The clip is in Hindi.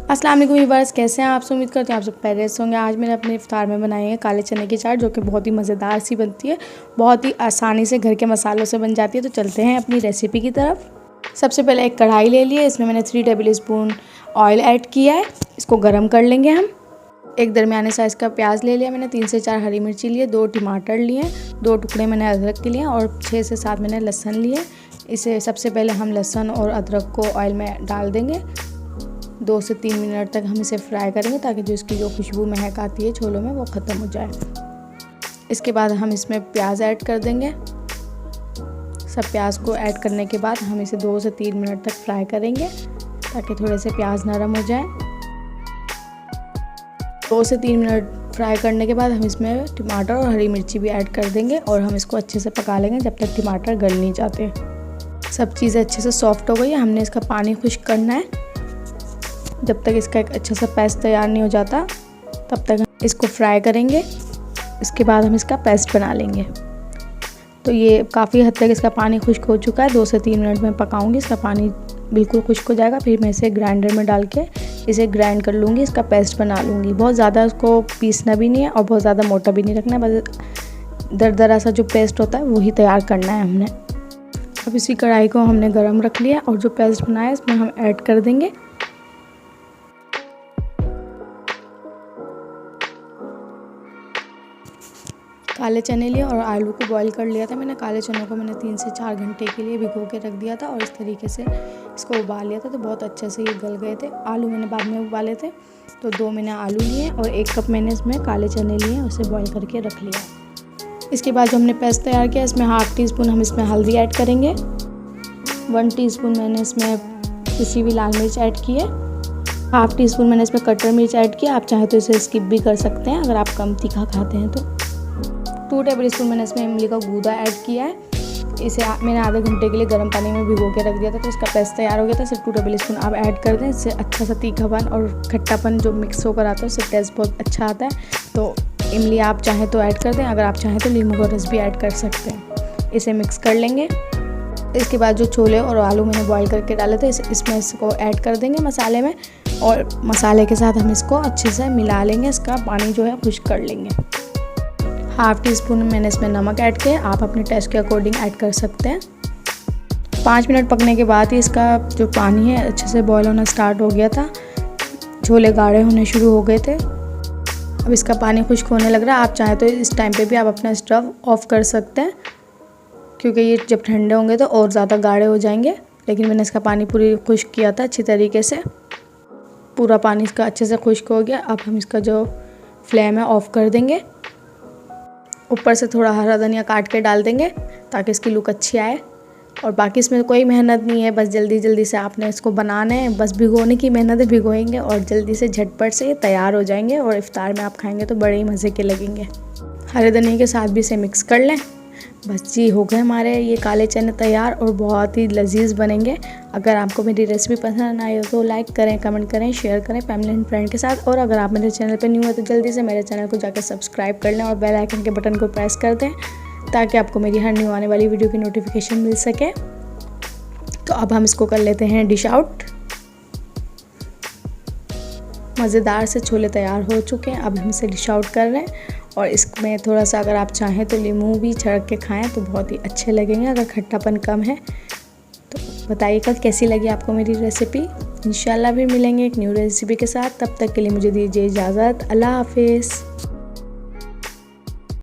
अस्सलाम वालेकुम व्यूअर्स, कैसे हैं आप? उम्मीद करते हैं आप सब खैरियत से होंगे। आज मैंने अपने इफ्तार में बनाई है काले चने की चाट, जो कि बहुत ही मज़ेदार सी बनती है, बहुत ही आसानी से घर के मसालों से बन जाती है। तो चलते हैं अपनी रेसिपी की तरफ। सबसे पहले एक कढ़ाई ले लिए, इसमें मैंने 3 टेबल स्पून ऑयल ऐड किया है। इसको गर्म कर लेंगे हम। एक दरमियाने साइज़ का प्याज ले लिया मैंने, 3 से 4 हरी मिर्ची लिए, 2 टमाटर लिए, 2 टुकड़े मैंने अदरक के लिए और 6 से 7 मैंने लहसुन लिए। इसे सबसे पहले हम लहसुन और अदरक को ऑयल में डाल देंगे। 2 से 3 मिनट तक हम इसे फ्राई करेंगे ताकि जो इसकी जो खुशबू महक आती है छोलों में वो ख़त्म हो जाए। इसके बाद हम इसमें प्याज ऐड कर देंगे। सब प्याज को ऐड करने के बाद हम इसे 2 से 3 मिनट तक फ्राई करेंगे ताकि थोड़े से प्याज नरम हो जाए। 2 से 3 मिनट फ्राई करने के बाद हम इसमें टमाटर और हरी मिर्ची भी ऐड कर देंगे और हम इसको अच्छे से पका लेंगे जब तक टमाटर गल नहीं जाते। सब चीज़ें अच्छे से सॉफ्ट हो गई है। हमने इसका पानी खुश्क करना है। जब तक इसका एक अच्छा सा पेस्ट तैयार नहीं हो जाता तब तक इसको फ्राई करेंगे। इसके बाद हम इसका पेस्ट बना लेंगे। तो ये काफ़ी हद तक इसका पानी खुश्क हो चुका है। 2 से 3 मिनट में पकाऊंगी, इसका पानी बिल्कुल खुश्क हो जाएगा। फिर मैं इसे ग्राइंडर में डाल के इसे ग्राइंड कर लूँगी, इसका पेस्ट बना लूँगी। बहुत ज़्यादा इसको पीसना भी नहीं है और बहुत ज़्यादा मोटा भी नहीं रखना है, बस दरदरा सा जो पेस्ट होता है वही तैयार करना है हमने। अब इसी कढ़ाई को हमने गर्म रख लिया और जो पेस्ट बनाया है इसमें हम ऐड कर देंगे। काले चने लिए और आलू को बॉईल कर लिया था मैंने। काले चनों को मैंने 3 से 4 घंटे के लिए भिगो के रख दिया था और इस तरीके से इसको उबाल लिया था, तो बहुत अच्छे से ये गल गए थे। आलू मैंने बाद में उबाले थे, तो 2 मैंने आलू लिए और 1 कप मैंने इसमें काले चने लिए, उसे बॉईल करके रख लिया। इसके बाद जो हमने पेस्ट तैयार किया इसमें ½ टीस्पून हम इसमें हल्दी ऐड करेंगे। 1 टीस्पून मैंने इसमें पिसी हुई लाल मिर्च ऐड की है। ½ टीस्पून मैंने इसमें कटर मिर्च ऐड किया। आप चाहे तो इसे स्किप भी कर सकते हैं अगर आप कम तीखा खाते हैं तो। 2 टेबल स्पून मैंने इसमें इमली का गूदा ऐड किया है। इसे मैंने आधे घंटे के लिए गर्म पानी में भिगो के रख दिया था, तो इसका पेस्ट तैयार हो गया था। सिर्फ 2 टेबल स्पून आप ऐड कर दें, इससे अच्छा सा तीखापन और खट्टापन जो मिक्स होकर आता है उससे टेस्ट बहुत अच्छा आता है। तो इमली आप चाहें तो ऐड कर दें, अगर आप चाहें तो नींबू का रस भी ऐड कर सकते हैं। इसे मिक्स कर लेंगे। इसके बाद जो छोले और आलू मैंने बॉईल करके डाले थे इसमें इसको ऐड कर देंगे मसाले में, और मसाले के साथ हम इसको अच्छे से मिला लेंगे। इसका पानी जो है खुश्क कर लेंगे। ½ टीस्पून मैंने इसमें नमक ऐड किया, आप अपने टेस्ट के अकॉर्डिंग ऐड कर सकते हैं। 5 मिनट पकने के बाद ही इसका जो पानी है अच्छे से बॉयल होना स्टार्ट हो गया था। छोले गाढ़े होने शुरू हो गए थे। अब इसका पानी खुश्क होने लग रहा है। आप चाहें तो इस टाइम पे भी आप अपना स्टव ऑफ कर सकते हैं, क्योंकि ये जब ठंडे होंगे तो और ज़्यादा गाढ़े हो जाएंगे। लेकिन मैंने इसका पानी पूरी खुश्क किया था अच्छी तरीके से। पूरा पानी इसका अच्छे से खुश्क हो गया। अब हम इसका जो फ्लेम है ऑफ़ कर देंगे। ऊपर से थोड़ा हरा धनिया काट के डाल देंगे ताकि इसकी लुक अच्छी आए। और बाकी इसमें कोई मेहनत नहीं है, बस जल्दी जल्दी से आपने इसको बनाना है। बस भिगोने की मेहनत है, भिगोएंगे और जल्दी से झटपट से ये तैयार हो जाएंगे और इफ्तार में आप खाएंगे तो बड़े ही मज़े के लगेंगे। हरे धनिया के साथ भी इसे मिक्स कर लें। बस जी, हो गए हमारे ये काले चने तैयार और बहुत ही लजीज बनेंगे। अगर आपको मेरी रेसिपी पसंद आई हो तो लाइक करें, कमेंट करें, शेयर करें फैमिली एंड फ्रेंड के साथ। और अगर आप मेरे चैनल पर न्यू है तो जल्दी से मेरे चैनल को जाकर सब्सक्राइब कर लें और बेल आइकन के बटन को प्रेस कर दें ताकि आपको मेरी हर न्यू आने वाली वीडियो की नोटिफिकेशन मिल सके। तो अब हम इसको कर लेते हैं डिश आउट। मज़ेदार से छोले तैयार हो चुके हैं। अब हम इसे डिश आउट कर रहे हैं और इसमें थोड़ा सा अगर आप चाहें तो नींबू भी छिड़क के खाएं तो बहुत ही अच्छे लगेंगे अगर खट्टापन कम है तो। बताइएगा कैसी लगी आपको मेरी रेसिपी। इंशाल्लाह फिर मिलेंगे एक न्यू रेसिपी के साथ। तब तक के लिए मुझे दीजिए इजाज़त। अल्लाह हाफिज़।